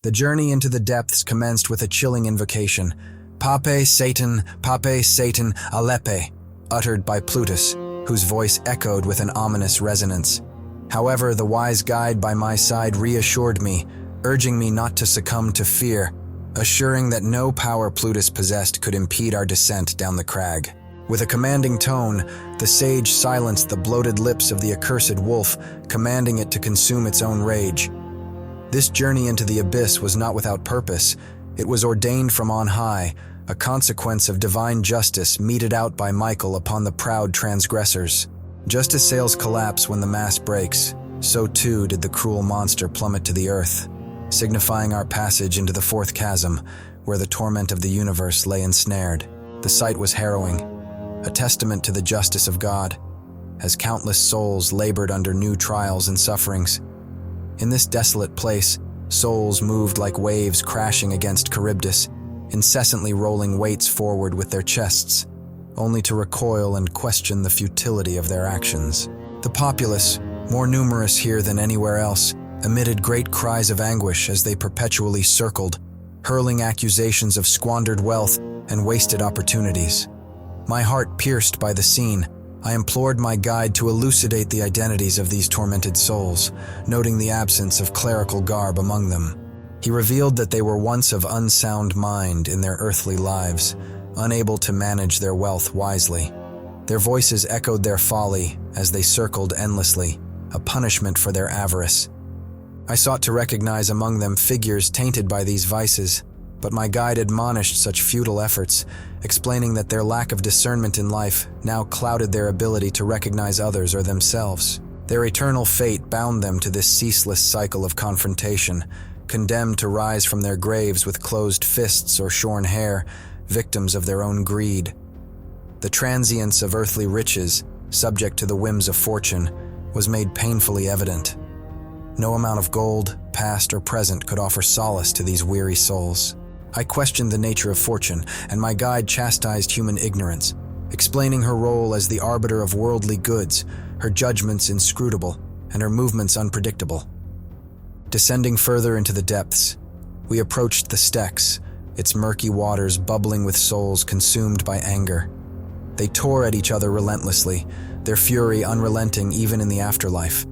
The journey into the depths commenced with a chilling invocation, Pape Satan, Alepe, uttered by Plutus, whose voice echoed with an ominous resonance. However, the wise guide by my side reassured me, urging me not to succumb to fear, assuring that no power Plutus possessed could impede our descent down the crag. With a commanding tone, the sage silenced the bloated lips of the accursed wolf, commanding it to consume its own rage. This journey into the abyss was not without purpose. It was ordained from on high, a consequence of divine justice meted out by Michael upon the proud transgressors. Just as sails collapse when the mast breaks, so too did the cruel monster plummet to the earth, signifying our passage into the fourth chasm, where the torment of the universe lay ensnared. The sight was harrowing, a testament to the justice of God, as countless souls labored under new trials and sufferings. In this desolate place, souls moved like waves crashing against Charybdis, incessantly rolling weights forward with their chests, only to recoil and question the futility of their actions. The populace, more numerous here than anywhere else, emitted great cries of anguish as they perpetually circled, hurling accusations of squandered wealth and wasted opportunities. My heart pierced by the scene, I implored my guide to elucidate the identities of these tormented souls, noting the absence of clerical garb among them. He revealed that they were once of unsound mind in their earthly lives, unable to manage their wealth wisely. Their voices echoed their folly as they circled endlessly, a punishment for their avarice. I sought to recognize among them figures tainted by these vices, but my guide admonished such futile efforts, explaining that their lack of discernment in life now clouded their ability to recognize others or themselves. Their eternal fate bound them to this ceaseless cycle of confrontation, condemned to rise from their graves with closed fists or shorn hair, victims of their own greed. The transience of earthly riches, subject to the whims of fortune, was made painfully evident. No amount of gold, past or present, could offer solace to these weary souls. I questioned the nature of fortune, and my guide chastised human ignorance, explaining her role as the arbiter of worldly goods, her judgments inscrutable, and her movements unpredictable. Descending further into the depths, we approached the Styx, its murky waters bubbling with souls consumed by anger. They tore at each other relentlessly, their fury unrelenting even in the afterlife.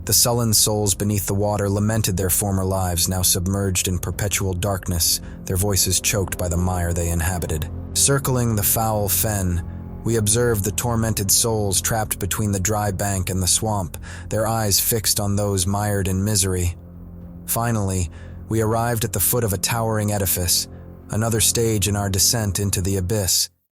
The sullen souls beneath the water lamented their former lives, now submerged in perpetual darkness, their voices choked by the mire they inhabited. Circling the foul fen, we observed the tormented souls trapped between the dry bank and the swamp, their eyes fixed on those mired in misery. Finally, we arrived at the foot of a towering edifice, another stage in our descent into the abyss.